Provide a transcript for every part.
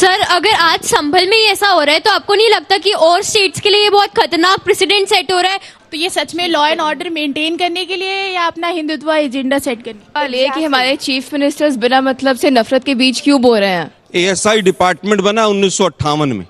Sir, अगर आज संभल में ही ऐसा हो रहा है तो आपको नहीं लगता कि और स्टेट्स के लिए ये बहुत खतरनाक प्रेसिडेंट सेट हो रहा है? तो ये सच में लॉ एंड ऑर्डर मेंटेन करने के लिए या अपना हिंदुत्व एजेंडा सेट करने? सवाल ये कि हमारे चीफ मिनिस्टर्स बिना मतलब से नफरत के बीच क्यों बो रहे हैं? एएसआई डिपार्टमेंट बना 1958 में,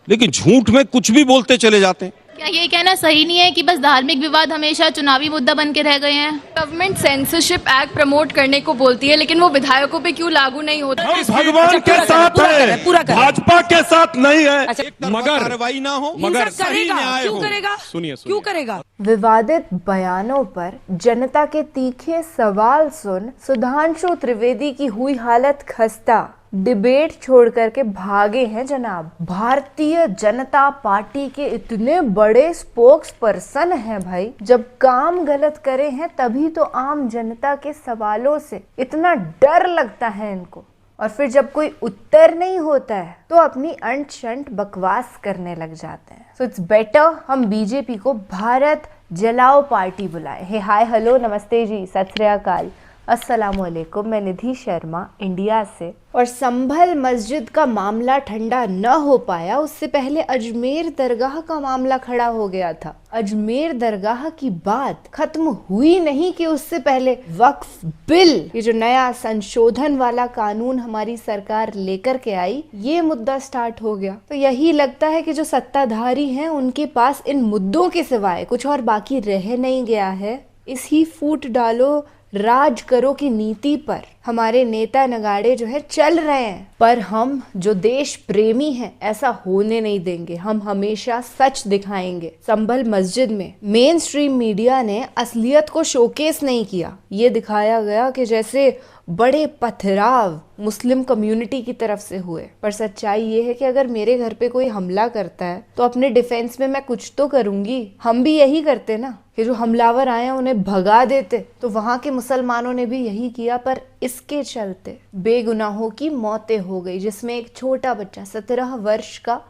लेकिन झूठ में कुछ भी बोलते चले जाते हैं। क्या ये कहना सही नहीं है कि बस धार्मिक विवाद हमेशा चुनावी मुद्दा बन के रह गए हैं? गवर्नमेंट सेंसरशिप एक्ट प्रमोट करने को बोलती है, लेकिन वो विधायकों पे क्यों लागू नहीं होता? हम भगवान के साथ है, भाजपा के साथ नहीं है। मगर कार्रवाई ना हो, मगर सही न्याय हो। सुनिए क्यों करेगा? विवादित बयानों पर जनता के तीखे सवाल सुन सुधांशु त्रिवेदी की हुई हालत खस्ता। डिबेट छोड़ करके भागे हैं जनाब। भारतीय जनता पार्टी के इतने बड़े स्पोक्स पर्सन हैं भाई, जब काम गलत करे हैं तभी तो आम जनता के सवालों से इतना डर लगता है इनको, और फिर जब कोई उत्तर नहीं होता है तो अपनी अंट शंट बकवास करने लग जाते हैं। सो इट्स बेटर हम बीजेपी को भारत जलाओ पार्टी बुलाएं। हे हाय हेलो नमस्ते जी, सत श्री अकाल, अस्सलामुअलैकुम। मैं निधि शर्मा इंडिया से। और संभल मस्जिद का मामला ठंडा न हो पाया उससे पहले अजमेर दरगाह का मामला खड़ा हो गया था। अजमेर दरगाह की बात खत्म हुई नहीं कि उससे पहले वक्फ बिल, ये जो नया संशोधन वाला कानून हमारी सरकार लेकर के आई, ये मुद्दा स्टार्ट हो गया। तो यही लगता है कि जो सत्ताधारी हैं उनके पास इन मुद्दों के सिवाय कुछ और बाकी रह नहीं गया है। इस ही फूट डालो राज करो की नीति पर हमारे नेता नगाड़े जो है चल रहे हैं, पर हम जो देश प्रेमी हैं ऐसा होने नहीं देंगे। हम हमेशा सच दिखाएंगे। संभल मस्जिद में मेन स्ट्रीम मीडिया ने असलियत को शोकेस नहीं किया। ये दिखाया गया कि जैसे बड़े पथराव मुस्लिम कम्युनिटी की तरफ से हुए, पर सच्चाई ये है कि अगर मेरे घर पे कोई हमला करता है तो अपने डिफेंस में मैं कुछ तो करूंगी। हम भी यही करते ना कि जो हमलावर आए हैं उन्हें भगा देते, तो वहां के मुसलमानों ने भी यही किया। पर इसके चलते बेगुनाहों की मौतें हो गई, जिसमें एक छोटा बच्चा 17 वर्ष का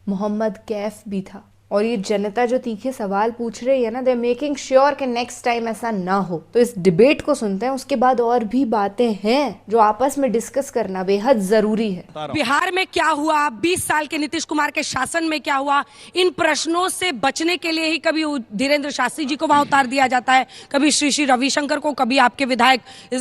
मोहम्मद कैफ भी था। और ये जनता जो तीखे सवाल पूछ रही है ना, दे मेकिंग श्योर कि नेक्स्ट टाइम ऐसा ना हो। तो इस डिबेट को सुनते हैं, उसके बाद और भी बातें हैं जो आपस में डिस्कस करना बेहद जरूरी है। बिहार में क्या हुआ, 20 साल के नीतीश कुमार के शासन में क्या हुआ, इन प्रश्नों से बचने के लिए ही कभी धीरेन्द्र शास्त्री जी को वहां उतार दिया जाता है, कभी श्री श्री रविशंकर को, कभी आपके विधायक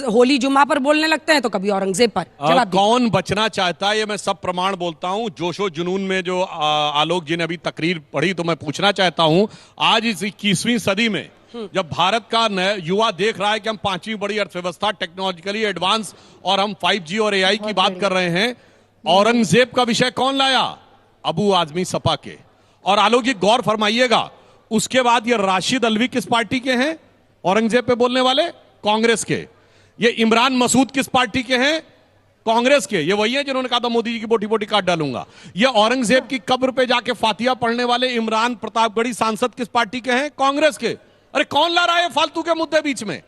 होली जुम्मा पर बोलने लगते हैं, तो कभी औरंगजेब पर। कौन बचना चाहता है ये मैं सब प्रमाण बोलता हूँ। जोशो जुनून में जो आलोक जी ने अभी तकरीर पढ़ी, तो मैं पूछना चाहता हूं, आज इस 21वीं सदी में जब भारत का युवा देख रहा है कि हम 5वीं बड़ी अर्थव्यवस्था, टेक्नोलॉजिकली एडवांस, और हम 5G और AI की बात कर रहे हैं, औरंगजेब का विषय कौन लाया? अबू आजमी सपा के। और आलोक जी गौर फरमाइएगा, उसके बाद ये राशिद अल्वी किस पार्टी के हैं? औरंगजेब पे बोलने वाले कांग्रेस के। ये इमरान मसूद किस पार्टी के हैं? कांग्रेस के। ये वही है जिन्होंने कहा था मोदी जी की बोटी बोटी काट डालूंगा। ये औरंगजेब की कब्र पे जाके फातिया पढ़ने वाले इमरान प्रतापगढ़ी सांसद किस पार्टी के हैं? कांग्रेस के। अरे कौन ला रहा है फालतू के मुद्दे बीच में?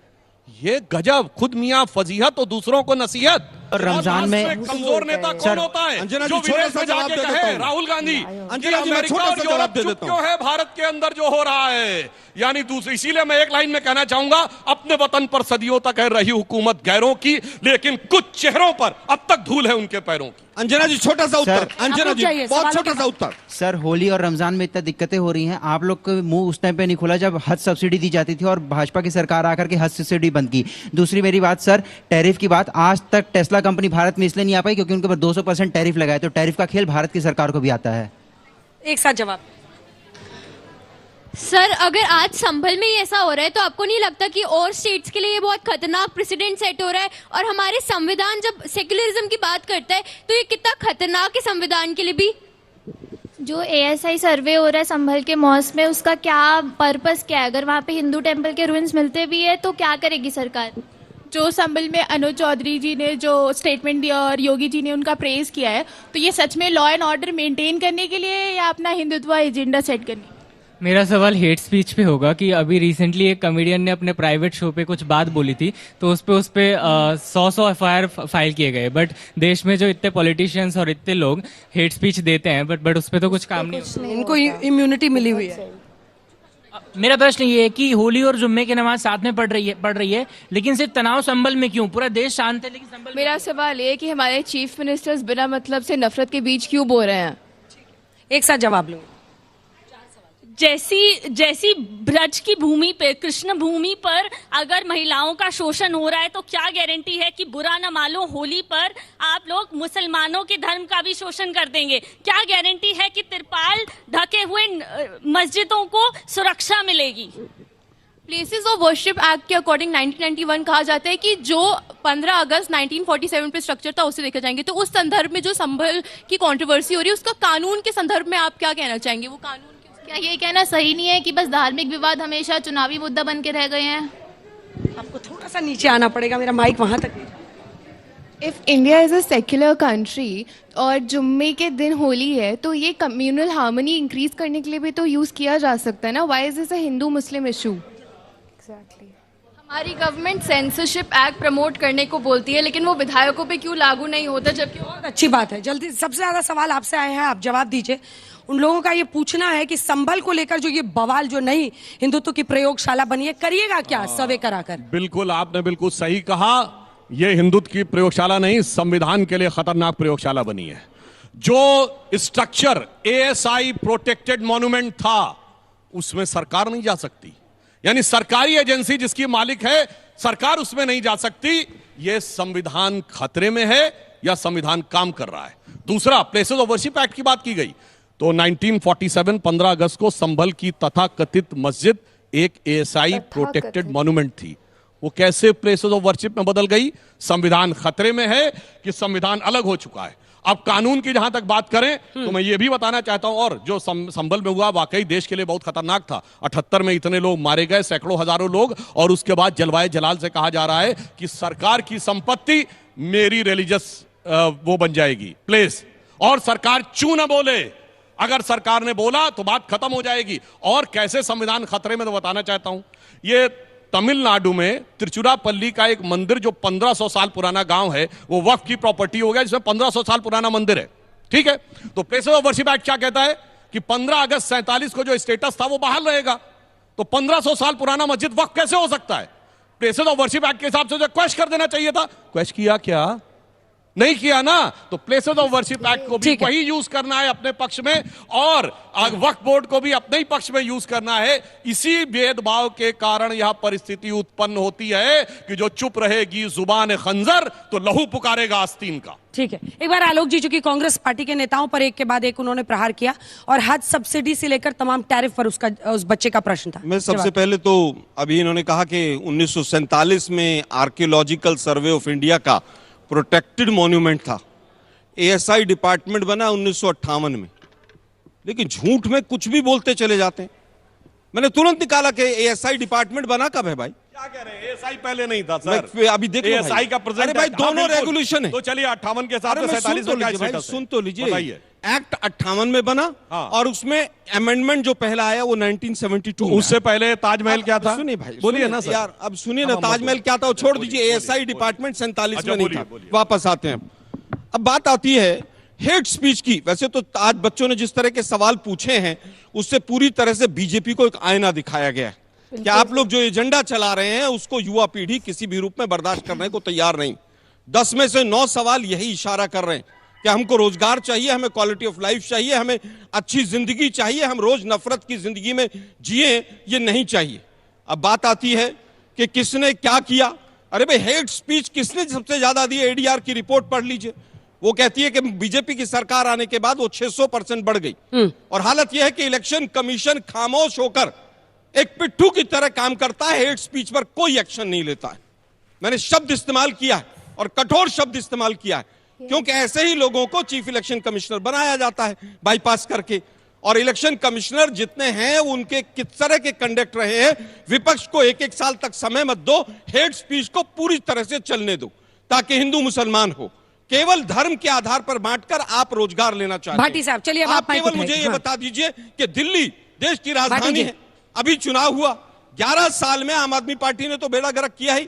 ये गजब, खुद मियां फजीहत और दूसरों को नसीहत। रमजान में कमजोर नेता कौन होता है जो विदेश में जाके कहे? राहुल गांधी। अमेरिका और यूरोप चुप क्यों है भारत के अंदर जो हो रहा है? यानी दूसरी, इसीलिए मैं एक लाइन में कहना चाहूंगा, अपने वतन पर सदियों तक है रही हुकूमत गैरों की, लेकिन कुछ चेहरों पर अब तक धूल है उनके पैरों की। अंजना जी छोटा सा उत्तर। अंजना जी बहुत छोटा सा उत्तर। सर, होली और रमजान में इतना दिक्कतें हो रही हैं, आप लोग का मुंह उस टाइम पे नहीं खुला जब हज सब्सिडी दी जाती थी और भाजपा की सरकार आकर के हज सब्सिडी बंद की। दूसरी मेरी बात सर, टैरिफ की बात, आज तक टेस्ला कंपनी भारत में इसलिए नहीं आ पाई क्योंकि उनके ऊपर 200% टैरिफ लगाए, तो टैरिफ का खेल भारत की सरकार को भी आता है। एक साथ जवाब। सर, अगर आज संभल में ही ऐसा हो रहा है तो आपको नहीं लगता कि और स्टेट्स के लिए ये बहुत खतरनाक प्रेसिडेंट सेट हो रहा है? और हमारे संविधान जब सेक्युलरिज्म की बात करता है तो ये कितना खतरनाक है संविधान के लिए भी। जो ASI सर्वे हो रहा है संभल के मॉस में, उसका क्या पर्पस क्या है? अगर वहाँ पे हिंदू टेम्पल के रुइंस मिलते भी है तो क्या करेगी सरकार? जो संभल में अनुज चौधरी जी ने जो स्टेटमेंट दिया और योगी जी ने उनका प्रेज किया है, तो ये सच में लॉ एंड ऑर्डर मेंटेन करने के लिए या अपना हिंदुत्व एजेंडा सेट करने? मेरा सवाल हेट स्पीच पे होगा कि अभी रिसेंटली एक कॉमेडियन ने अपने प्राइवेट शो पे कुछ बात बोली थी, तो उस पे 100 FIR फाइल किए गए, बट देश में जो इतने पॉलिटिशियंस और इतने लोग हेट स्पीच देते हैं, बट उस पे तो कुछ काम नहीं होता। इनको इम्यूनिटी मिली हुई है। मेरा प्रश्न ये है कि होली और जुम्मे की नमाज साथ में पढ़ रही है, लेकिन सिर्फ तनाव संभल में क्यों? पूरा देश शांत है लेकिन संभल मेरा सवाल ये है कि हमारे चीफ मिनिस्टर्स बिना मतलब से नफरत के बीच क्यों बो रहे हैं? एक साथ जवाब लो। जैसी ब्रज की भूमि पे, कृष्ण भूमि पर अगर महिलाओं का शोषण हो रहा है तो क्या गारंटी है कि बुरा न मानो होली पर आप लोग मुसलमानों के धर्म का भी शोषण कर देंगे? क्या गारंटी है कि तिरपाल ढके हुए मस्जिदों को सुरक्षा मिलेगी? प्लेसेस ऑफ वर्शिप एक्ट के अकॉर्डिंग 1991 कहा जाता है कि जो 15 अगस्त 1947 पे स्ट्रक्चर था उसे देखा जाएंगे। तो उस संदर्भ में जो संभल की कंट्रोवर्सी हो रही है उसका कानून के संदर्भ में आप क्या कहना चाहेंगे? वो कानून क्या ये कहना सही नहीं है कि बस धार्मिक विवाद हमेशा चुनावी मुद्दा बन के रह गए हैं? आपको थोड़ा सा नीचे आना पड़ेगा, मेरा माइक वहां तक नहीं जा। If India is a secular country और जुम्मे के दिन होली है तो ये कम्युनल हार्मनी इंक्रीज करने के लिए भी तो यूज किया जा सकता है ना? Why is this a Hindu Muslim issue? हमारी गवर्नमेंट सेंसरशिप एक्ट प्रमोट करने को बोलती है, लेकिन वो विधायकों पे क्यों लागू नहीं होता? जबकि बहुत अच्छी बात है। जल्दी सबसे ज्यादा सवाल आपसे आए हैं, आप जवाब दीजिए। उन लोगों का ये पूछना है कि संभल को लेकर जो ये बवाल जो नई हिंदुत्व की प्रयोगशाला बनी है, करिएगा क्या सर्वे कराकर? बिल्कुल, आपने बिल्कुल सही कहा। ये हिंदुत्व की प्रयोगशाला नहीं, संविधान के लिए खतरनाक प्रयोगशाला बनी है। जो स्ट्रक्चर एएसआई प्रोटेक्टेड मॉन्यूमेंट था उसमें सरकार नहीं जा सकती, यानी सरकारी एजेंसी जिसकी मालिक है सरकार उसमें नहीं जा सकती। यह संविधान खतरे में है या संविधान काम कर रहा है? दूसरा, प्लेसेस ऑफ वर्शिप एक्ट की बात की गई तो 1947 15 अगस्त को संभल की तथाकथित मस्जिद एक एएसआई प्रोटेक्टेड मॉन्यूमेंट थी। वो कैसे प्लेसेस ऑफ वर्शिप में बदल गई? संविधान खतरे में है कि संविधान अलग हो चुका है? अब कानून की जहां तक बात करें तो मैं ये भी बताना चाहता हूं, और जो संभल में हुआ वाकई देश के लिए बहुत खतरनाक था। 78 में इतने लोग मारे गए, सैकड़ों हजारों लोग, और उसके बाद जलवाए जलाल से कहा जा रहा है कि सरकार की संपत्ति मेरी रिलीजियस वो बन जाएगी प्लेस, और सरकार चू न बोले। अगर सरकार ने बोला तो बात खत्म हो जाएगी। और कैसे संविधान खतरे में, तो बताना चाहता हूं। ये तमिलनाडु में तिरुचिरापल्ली का एक मंदिर जो 1500 साल पुराना गांव है, वो वक्फ की प्रॉपर्टी हो गया, जिसमें 1500 साल पुराना मंदिर है। ठीक है, तो प्लेसेस ऑफ वर्शिप एक्ट क्या कहता है कि 15 अगस्त 47 को जो स्टेटस था वो बहाल रहेगा। तो 1500 साल पुराना मस्जिद वक्फ कैसे हो सकता है? प्लेसेस ऑफ वर्शिप एक्ट के हिसाब से जो क्वेश्चन कर देना चाहिए था, क्वेश्चन किया क्या? नहीं किया ना। तो प्लेसेस ऑफ वर्शिप एक्ट को भी वही यूज करना है अपने पक्ष में, और वक्फ बोर्ड को भी अपने ही पक्ष में यूज करना है। इसी भेदभाव के कारण यह परिस्थिति उत्पन्न होती है कि जो चुप रहेगी जुबान खंजर तो लहू पुकारेगा आस्तीन का। ठीक है, एक बार आलोक जी, चूंकि कांग्रेस पार्टी के नेताओं पर एक के बाद एक उन्होंने प्रहार किया, और हज सब्सिडी से लेकर तमाम टैरिफ पर उस बच्चे का प्रश्न था। मैं सबसे पहले तो अभी इन्होंने कहा कि 1947 में आर्कियोलॉजिकल सर्वे ऑफ इंडिया का प्रोटेक्टेड मॉन्यूमेंट था, एएसआई डिपार्टमेंट बना 1958 में। लेकिन झूठ में कुछ भी बोलते चले जाते हैं। मैंने तुरंत निकाला कि एएसआई डिपार्टमेंट बना कब है भाई? क्या कह रहे हैं? एएसआई पहले नहीं था सर, अभी देखो एएसआई का प्रेजेंट। अरे भाई दोनों रेगुलेशन है। तो चलिए 58 के साथ 47 में क्या स्टेटस है? सुन तो लीजिए, एक्ट 58 में बना, और उसमें अमेंडमेंट जो पहला आया वो 1972। उससे पहले ताजमहल क्या था? सुनिए भाई, बोलिए ना सर। यार अब सुनिए ना, ताजमहल क्या था वो छोड़ दीजिए। एएसआई डिपार्टमेंट 47 में नहीं था। वापस आते हैं। अब बात आती है हेट स्पीच की। वैसे तो आज बच्चों ने जिस तरह के सवाल पूछे हैं उससे पूरी तरह से बीजेपी को एक आईना दिखाया गया है कि आप लोग जो एजेंडा चला रहे हैं उसको युवा पीढ़ी किसी भी रूप में बर्दाश्त करने को तैयार नहीं। 10 में से 9 सवाल यही इशारा कर रहे हैं कि हमको रोजगार चाहिए, हमें क्वालिटी ऑफ लाइफ चाहिए, हमें अच्छी जिंदगी चाहिए, हम रोज नफरत की जिंदगी में जिए, ये नहीं चाहिए। अब बात आती है कि किसने क्या किया। अरे भाई, हेट स्पीच किसने सबसे ज्यादा दी? एडीआर की रिपोर्ट पढ़ लीजिए। वो कहती है कि बीजेपी की सरकार आने के बाद वो 600% बढ़ गई। और हालत यह है कि इलेक्शन कमीशन खामोश होकर एक पिट्ठू की तरह काम करता है, हेट स्पीच पर कोई एक्शन नहीं लेता है। मैंने शब्द इस्तेमाल किया है और कठोर शब्द इस्तेमाल किया है, क्योंकि ऐसे ही लोगों को चीफ इलेक्शन कमिश्नर बनाया जाता है बाईपास करके। और इलेक्शन कमिश्नर जितने हैं उनके किस तरह के कंडक्ट रहे हैं। विपक्ष को 1-1 साल तक समय मत दो, हेट स्पीच को पूरी तरह से चलने दो, ताकि हिंदू मुसलमान हो। केवल धर्म के आधार पर बांटकर आप रोजगार लेना चाहते हैं। भाटी साहब, चलिए आप केवल मुझे ये बता दीजिए कि दिल्ली देश की राजधानी है, अभी चुनाव हुआ, 11 साल में आम आदमी पार्टी ने तो बेड़ा गर्क किया ही।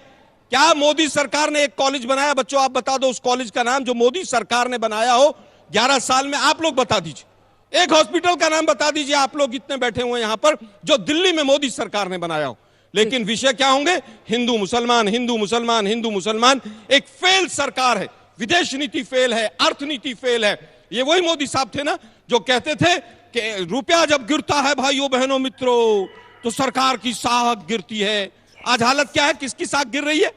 क्या मोदी सरकार ने एक कॉलेज बनाया? बच्चों आप बता दो उस कॉलेज का नाम जो मोदी सरकार ने बनाया हो 11 साल में, आप लोग बता दीजिए। एक हॉस्पिटल का नाम बता दीजिए, आप लोग इतने बैठे हुए यहां पर, जो दिल्ली में मोदी सरकार ने बनाया हो। लेकिन विषय क्या होंगे? हिंदू मुसलमान, हिंदू मुसलमान, हिंदू मुसलमान। एक फेल सरकार है, विदेश नीति फेल है, अर्थनीति फेल है। ये वही मोदी साहब थे ना जो कहते थे कि रुपया जब गिरता है भाइयों बहनों मित्रों तो सरकार की साख गिरती है। आज हालत क्या है? किसकी साख गिर रही है?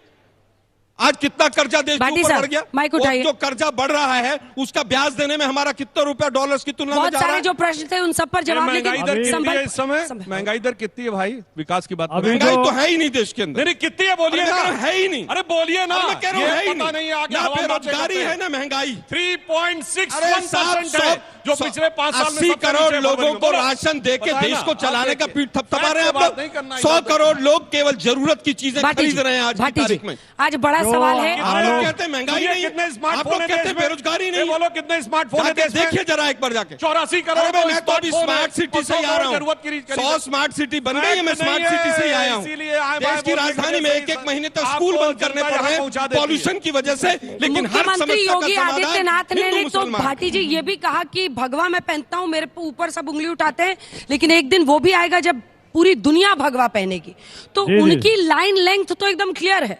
आज कितना कर्जा देश के ऊपर बढ़ गया? और जो कर्जा बढ़ रहा है उसका ब्याज देने में हमारा कितना रुपया डॉलर्स की तुलना में जा रहा है? जो प्रश्न थे उन सब पर जवाब। महंगाई दर कितनी है इस समय? महंगाई दर कितनी है भाई? विकास की बात, महंगाई तो है ही नहीं देश के अंदर। नहीं कितनी है बोलिए ना। है ही नहीं। अरे बोलिए ना। मैं कह रहा हूं है ही नहीं। आगे बेरोजगारी है ना महंगाई 3.61% है, जो पिछले 5 साल में 80 करोड़ लोगों को राशन देके देश को चलाने का पीठ थपथपा रहे हैं आप लोग। 100 करोड़ लोग केवल जरूरत की चीजें खरीद रहे हैं आज की तारीख में। आज बड़ा सवाल है, आप लोग कहते हैं महंगाई नहीं, कितने आप लोग कहते हैं बेरोजगारी नहीं। बोलो कितने स्मार्टफोन है देश में? देखिए जरा एक बार जाके। 84 करोड़। मैं तो अभी स्मार्ट सिटी से ही आ रहा हूँ। 100 स्मार्ट सिटी बन गई है, मैं स्मार्ट सिटी से ही आया हूँ। देश की राजधानी में एक महीने तक स्कूल बंद करने पड़ रहे हैं पॉल्यूशन की वजह से। लेकिन हर मुख्यमंत्री योगी आदित्यनाथ ने हिंदू तो मुसलमान। भाटी जी ये भी कहा कि भगवा मैं पहनता हूँ, मेरे ऊपर सब उंगली उठाते हैं, लेकिन एक दिन वो भी आएगा जब पूरी दुनिया भगवा पहनेगी। तो उनकी लाइन लेंथ तो एकदम क्लियर है।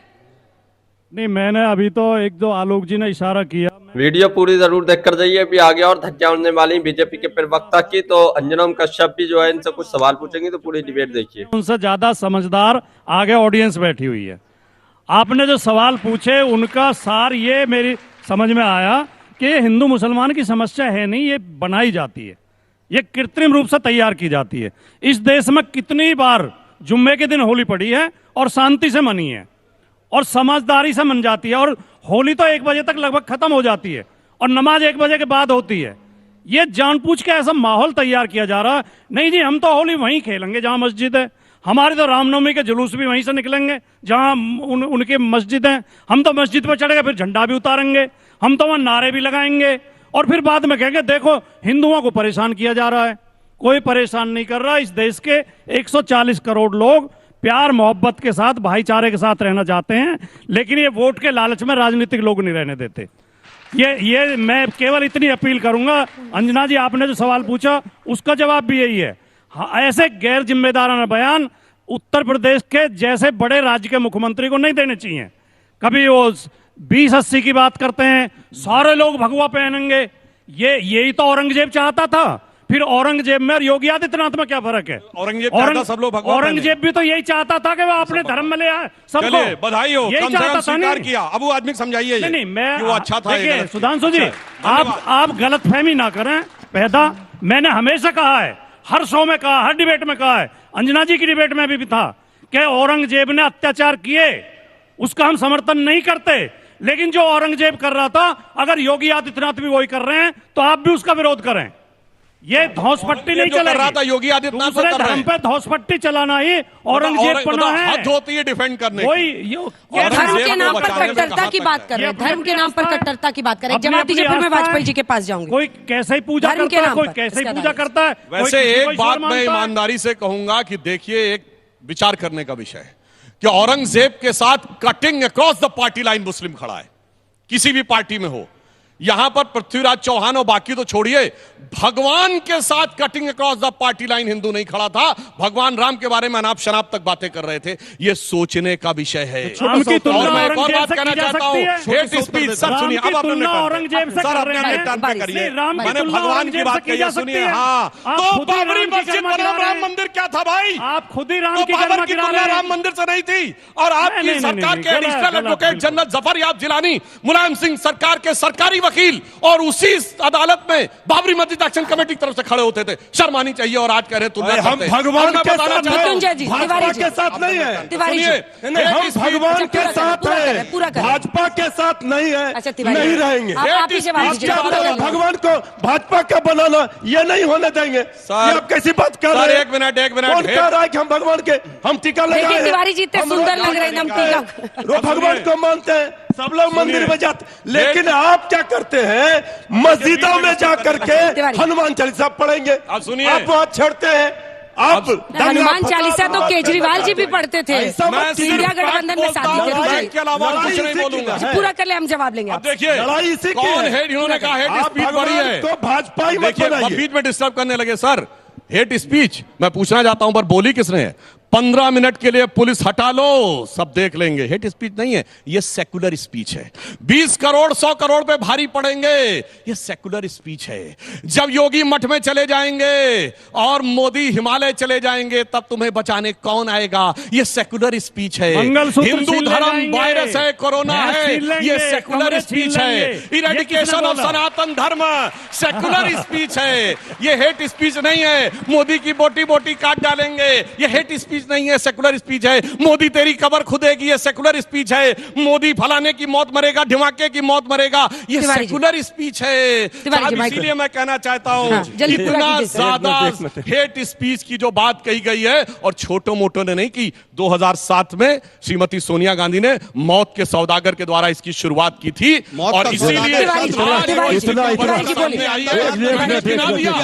नहीं, मैंने अभी तो एक दो आलोक जी ने इशारा किया। वीडियो पूरी जरूर देखकर जाइए। अभी आगे और धक्का उड़ने वाली बीजेपी के प्रवक्ता की, तो अंजनम कश्यप भी जो है इनसे कुछ सवाल पूछेंगे, तो पूरी डिबेट देखिए। उनसे ज्यादा समझदार आगे ऑडियंस बैठी हुई है। आपने जो सवाल पूछे उनका सार ये मेरी समझ में आया कि हिंदू मुसलमान की समस्या है नहीं, ये बनाई जाती है, ये कृत्रिम रूप से तैयार की जाती है। इस देश में कितनी बार जुम्मे के दिन होली पड़ी है और शांति से मनी है और समझदारी से मन जाती है, और होली तो 1 बजे तक लगभग खत्म हो जाती है और नमाज 1 बजे के बाद होती है। ये जानबूझ के ऐसा माहौल तैयार किया जा रहा है। नहीं जी, हम तो होली वहीं खेलेंगे जहां मस्जिद है, हमारे तो रामनवमी के जुलूस भी वहीं से निकलेंगे जहां उनके मस्जिद है। हम तो मस्जिद पर चढ़ेंगे, फिर झंडा भी उतारेंगे, हम तो वहां नारे भी लगाएंगे और फिर बाद में कहेंगे देखो हिंदुओं को परेशान किया जा रहा है। कोई परेशान नहीं कर रहा। इस देश के 140 करोड़ लोग प्यार मोहब्बत के साथ, भाईचारे के साथ रहना चाहते हैं, लेकिन ये वोट के लालच में राजनीतिक लोग नहीं रहने देते। ये मैं केवल इतनी अपील करूंगा। अंजना जी, आपने जो सवाल पूछा उसका जवाब भी यही है। ऐसे गैर जिम्मेदाराना बयान उत्तर प्रदेश के जैसे बड़े राज्य के मुख्यमंत्री को नहीं देने चाहिए। कभी वो 20-80 की बात करते हैं, सारे लोग भगवा पहनेंगे। यही तो औरंगजेब चाहता था। फिर औरंगजेब में और योगी आदित्यनाथ में क्या फर्क है? औरंगजेब भी तो यही चाहता था कि वो अपने धर्म में ले आए सबको। बधाई हो, यही चाहता था। स्वीकार किया। अब वो आदमी समझाइए। नहीं, मैं वो अच्छा था। देखिए सुधांशु जी, आप गलतफहमी ना करें पैदा। मैंने हमेशा कहा है, हर शो में कहा, हर डिबेट में कहा है, अंजना जी की डिबेट में भी था कि औरंगजेब ने अत्याचार किए, उसका हम समर्थन नहीं करते। लेकिन जो औरंगजेब कर रहा था, अगर योगी आदित्यनाथ भी वही कर रहे हैं तो आप भी उसका विरोध करें। ये धौंसपट्टी नहीं चल रहा था। योगी आदित्यनाथ दूसरे धर्म पे धौंसपट्टी चलाना ही औरंगजेब पना है। हद होती है डिफेंड करने की। धर्म के नाम पर कट्टरता की बात कर रहे हैं। धर्म के नाम पर कट्टरता की बात करें। जवाब दीजिए, फिर मैं वाजपेयी जी के पास जाऊंगी। कोई कैसे ही पूजा करता है, कोई कैसे ही पूजा करता है। वैसे एक बात मैं ईमानदारी से कहूंगा कि देखिए, एक विचार करने का विषय है कि औरंगजेब के साथ cutting across the party line मुस्लिम खड़ा है, किसी भी पार्टी में हो। यहां पर पृथ्वीराज चौहान और बाकी तो छोड़िए, भगवान के साथ cutting across the party line Hindu नहीं खड़ा था। भगवान राम के बारे में अनाप शनाप तक बातें कर रहे थे। ये सोचने का विषय है। और मैं एक और बात कहना चाहता हूं, हेट स्पीच। सर सुनिए, अब अपने सर अपने टर्न पे करिए। मैंने भगवान की बात कही, सुनिए। हाँ, तो बाबरी मस्जिद बनाम राम मंदिर क्या था भाई? आप खुद ही राम की तुलना राम मंदिर से नहीं थी। और आपकी सरकार के additional advocate general Zafar Yab Jilani, Mulayam Singh सरकार के सरकारी वकील, और उसी अदालत में बाबरी मस्जिद एक्शन कमेटी की तरफ से खड़े होते थे। शर्म आनी चाहिए। और आज कह रहे तुलना हम भगवान के साथ भाजपा के साथ नहीं है। हम भगवान के साथ है, भाजपा के साथ नहीं है, नहीं रहेंगे। भगवान को भाजपा का बनाना ये नहीं होने देंगे। आप कैसी बात कर रहे हैं? एक मिनट कौन कह रहा है कि हम भगवान के हम टीका लगाए? तिवारी जी इतने सुंदर लग रहे हैं, भगवान को मानते हैं, सब लोग मंदिर में जाते, लेकिन आप क्या करते हैं? मस्जिदों में जाकर के हनुमान चालीसा पढ़ेंगे, आप वहां छेड़ते हैं। आप हनुमान चालीसा तो केजरीवाल जी भी पढ़ते थे, इंडिया गठबंधन में साथी थे। के अलावा कुछ नहीं बोलूंगा। पूरा कर ले, हम जवाब लेंगे। अब देखिए कौन है, इन्होंने कहा हेट स्पीच बड़ी है तो भाजपा ही मत देखिए बनाइए। बीच में डिस्टर्ब करने लगे सर। हेट स्पीच मैं पूछना चाहता हूं पर बोली किसने है? 15 मिनट के लिए पुलिस हटा लो, सब देख लेंगे। हेट स्पीच नहीं है, ये सेकुलर स्पीच है। 20 करोड़ 100 करोड़ पे भारी पड़ेंगे, ये सेकुलर स्पीच है। जब योगी मठ में चले जाएंगे और मोदी हिमालय चले जाएंगे तब तुम्हें बचाने कौन आएगा? ये सेकुलर स्पीच है। हिंदू धर्म वायरस है, कोरोना है, ये सेकुलर स्पीच है। इरेडिकेशन ऑफ सनातन धर्म सेकुलर स्पीच है, ये हेट स्पीच नहीं है। मोदी की बोटी बोटी काट डालेंगे, ये हेट स्पीच नहीं है, सेकुलर स्पीच है। मोदी तेरी कब्र खुदेगी, ये सेकुलर स्पीच है। मोदी फलाने की मौत मरेगा, ढिमाके की मौत मरेगा, ये सेकुलर स्पीच है। इसीलिए मैं कहना चाहता हूं इतना ज्यादा हेट स्पीच की जो बात कही गई है, और छोटो मोटो ने नहीं की। 2007 में श्रीमती सोनिया गांधी ने मौत के सौदागर के द्वारा इसकी शुरुआत की थी, और इसीलिए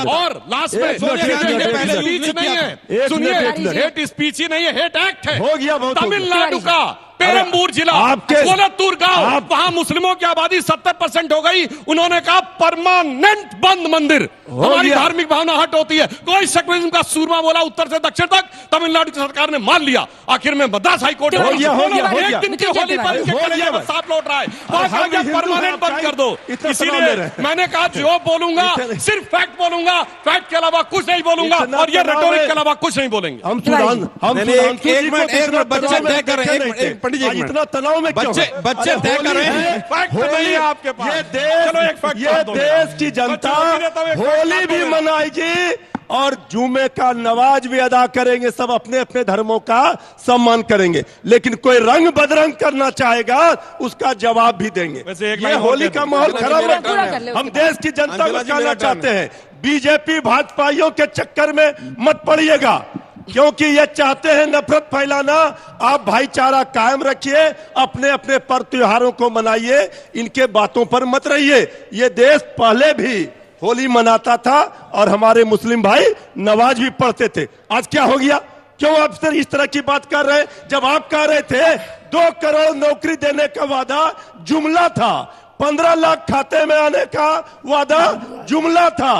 और लास्ट में स्पीच नहीं है, सुनिए, हेट स्पीच ही नहीं है, हेट एक्ट है। हो गया बहुत। तमिलनाडु का पेरम्बूर जिला, कोलत्तूर गांव, वहां मुस्लिमों की आबादी 70% हो गई। उन्होंने कहा परमानेंट बंद मंदिर, हमारी धार्मिक भावना हट होती है। कोई सेकुलरिज्म का सूरमा बोला उत्तर से दक्षिण तक, तमिलनाडु की सरकार ने मान लिया। आखिर में मद्रास हाई कोर्ट एक दिन की होली पर साथ लौट रहा है, परमानेंट बंद कर दो। इसीलिए मैंने कहा जो बोलूंगा सिर्फ फैक्ट बोलूंगा, फैक्ट के अलावा कुछ नहीं बोलूंगा, और ये रेटोरिक के अलावा कुछ नहीं बोलेंगे। इतना तनाव में बच्चे तय कर रहे हैं, फैक्ट नहीं है आपके पास। ये देश की जनता होली भी मनाएगी और जुमे का नमाज भी अदा करेंगे, सब अपने अपने धर्मों का सम्मान करेंगे। लेकिन कोई रंग बदरंग करना चाहेगा, उसका जवाब भी देंगे। ये होली का माहौल खराब मत करें। हम देश की जनता को कहना चाहते हैं, बीजेपी भाजपाइयों के चक्कर में मत पड़िएगा, क्योंकि ये चाहते हैं नफरत फैलाना। आप भाईचारा कायम रखिए, अपने अपने पर्व त्योहारों को मनाइए, इनके बातों पर मत रहिए। ये देश पहले भी होली मनाता था और हमारे मुस्लिम भाई नमाज भी पढ़ते थे। आज क्या हो गया? क्यों आप सिर्फ इस तरह की बात कर रहे हैं? जब आप कह रहे थे 2 करोड़ नौकरी देने का वादा जुमला था, 15 लाख खाते में आने का वादा जुमला था,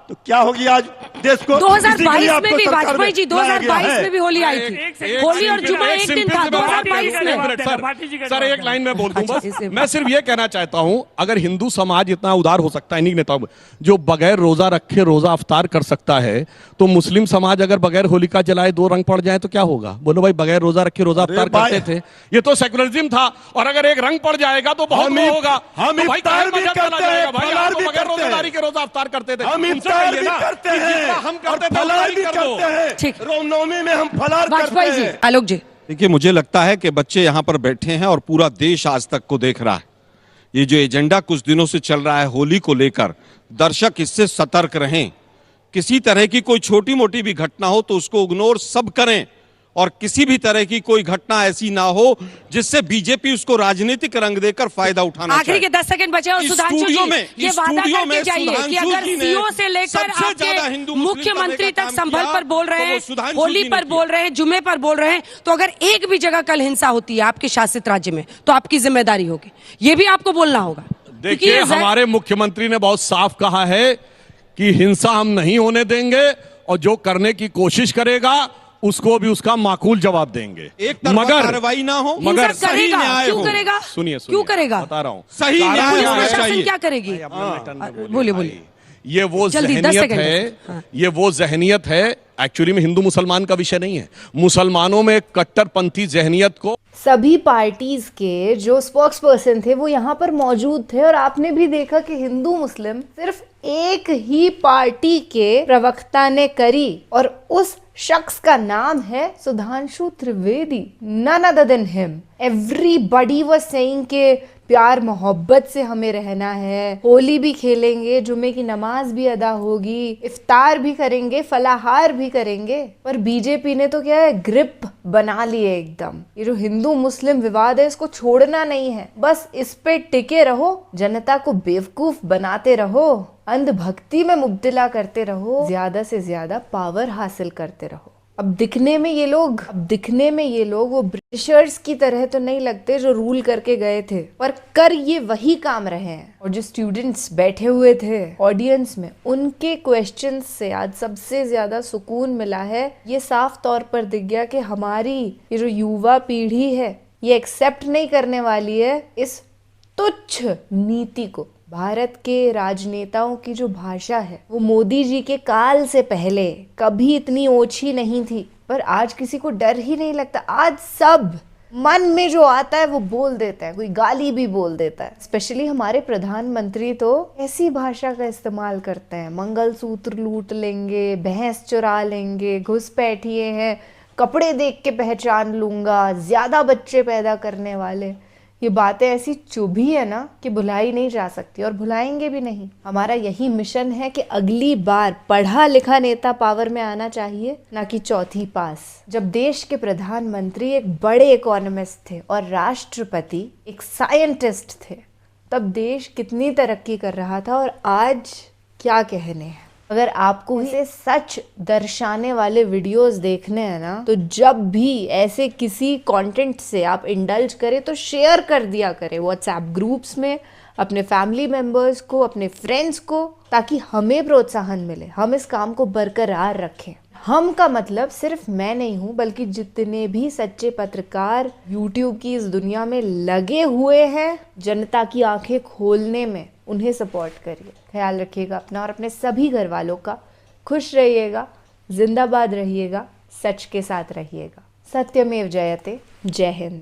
तो क्या होगी आज देश को? 2022 में भी वाजपेयी जी 2022 में भी होली आई थी। होली और जुमा एक दिन था 2022 में। सर एक लाइन में बोल दूं बस। मैं सिर्फ ये कहना चाहता हूं, अगर हिंदू समाज इतना उदार हो सकता है, इन्हीं नेताओं जो बगैर रोजा रखे रोजा अफ्तार कर सकता है, तो मुस्लिम समाज अगर बगैर होलिका जलाए 2 रंग पड़ जाए तो क्या होगा? बोलो भाई, बगैर रोजा रखे रोजा अफ्तार करते थे, ये तो सेकुलरिज्म था। और अगर एक रंग पड़ जाएगा तो बहुत होगा। हम इफ्तार भी करते हैं, फलार भी बगैर रोजादारी के रोजा अफ्तार करते थे, हम इफ्तार भी करते हैं, हम करते थे, फलार भी करते हैं। रामनवमी में हम फलार करते हैं। आलोक जी, देखिए, मुझे लगता है कि बच्चे यहाँ पर बैठे हैं और पूरा देश आज तक को देख रहा है। ये जो एजेंडा कुछ दिनों से चल रहा है होली को लेकर, दर्शक इससे सतर्क रहें। किसी तरह की कोई छोटी मोटी भी घटना हो तो उसको इग्नोर सब करें, और किसी भी तरह की कोई घटना ऐसी ना हो जिससे बीजेपी उसको राजनीतिक रंग देकर फायदा उठाना आखिरी के 10 सेकंड बचे और सुधांशु जी ये वादा करके जाइए कि अगर सीओ से लेकर आपके मुख्यमंत्री तक संभल पर बोल रहे हैं, होली पर बोल रहे हैं, जुमे पर बोल रहे हैं, तो अगर एक भी जगह कल हिंसा होती है आपके शासित राज्य में तो आपकी जिम्मेदारी होगी, ये भी आपको बोलना होगा। देखिए, हमारे मुख्यमंत्री ने बहुत साफ कहा है कि हिंसा हम नहीं होने देंगे, और जो करने की कोशिश करेगा उसको भी उसका माकूल जवाब देंगे। मगर कार्रवाई ना हो, मगर सही न्याय हो। क्यों करेगा? सुनिए, क्यों करेगा? बता रहा हूँ, सही न्याय होना चाहिए। क्या करेगी? बोलिए बोलिए। ये वो ज़हनियत है, ये वो ज़हनियत है, एक्चुअली में हिंदू मुसलमान का विषय नहीं है। मुसलमानों में कट्टरपंथी ज़हनियत को सभी पार्टीज के जो स्पोक्स पर्सन थे वो यहाँ पर मौजूद थे, और आपने भी देखा कि हिंदू मुस्लिम सिर्फ एक ही पार्टी के प्रवक्ता ने करी, और उस शख्स का नाम है Sudhanshu Trivedi, none other than him. Everybody was saying के प्यार मोहब्बत से हमें रहना है, होली भी खेलेंगे, जुमे की नमाज भी अदा होगी, इफ्तार भी करेंगे, फलाहार भी करेंगे। पर बीजेपी ने तो क्या है, ग्रिप बना लिए एकदम। ये जो हिंदू मुस्लिम विवाद है इसको छोड़ना नहीं है, बस इस पे टिके रहो, जनता को बेवकूफ बनाते रहो, अंधभक्ति में मुब्तला करते रहो, ज्यादा से ज्यादा पावर हासिल करते रहो। अब दिखने में ये लोग वो ब्रिटिशर्स की तरह तो नहीं लगते जो रूल करके गए थे, पर कर ये वही काम रहे हैं। और जो स्टूडेंट्स बैठे हुए थे ऑडियंस में, उनके क्वेश्चंस से आज सबसे ज्यादा सुकून मिला है। ये साफ तौर पर दिख गया कि हमारी ये जो युवा पीढ़ी है ये एक्सेप्ट नहीं करने वाली है इस तुच्छ नीति को। भारत के राजनेताओं की जो भाषा है वो मोदी जी के काल से पहले कभी इतनी ओछी नहीं थी, पर आज किसी को डर ही नहीं लगता। आज सब मन में जो आता है वो बोल देता है, कोई गाली भी बोल देता है। स्पेशली हमारे प्रधानमंत्री तो ऐसी भाषा का इस्तेमाल करते हैं, मंगलसूत्र लूट लेंगे, भैंस चुरा लेंगे, घुसपैठिए हैं, कपड़े देख के पहचान लूंगा, ज्यादा बच्चे पैदा करने वाले। ये बातें ऐसी चुभी है ना कि भुलाई नहीं जा सकती और भुलाएंगे भी नहीं। हमारा यही मिशन है कि अगली बार पढ़ा लिखा नेता पावर में आना चाहिए, ना कि चौथी पास। जब देश के प्रधानमंत्री एक बड़े इकोनॉमिस्ट थे और राष्ट्रपति एक साइंटिस्ट थे, तब देश कितनी तरक्की कर रहा था। और आज क्या कहने हैं। अगर आपको इसे सच दर्शाने वाले वीडियोस देखने हैं ना, तो जब भी ऐसे किसी कंटेंट से आप इंडल्ज करें तो शेयर कर दिया करें व्हाट्सएप ग्रुप्स में, अपने फैमिली मेंबर्स को, अपने फ्रेंड्स को, ताकि हमें प्रोत्साहन मिले, हम इस काम को बरकरार रखें। हम का मतलब सिर्फ मैं नहीं हूँ, बल्कि जितने भी सच्चे पत्रकार यूट्यूब की इस दुनिया में लगे हुए हैं जनता की आंखें खोलने में, उन्हें सपोर्ट करिए। ख्याल रखिएगा अपना और अपने सभी घर वालों का। खुश रहिएगा, जिंदाबाद रहिएगा, सच के साथ रहिएगा। सत्यमेव जयते। जय हिंद।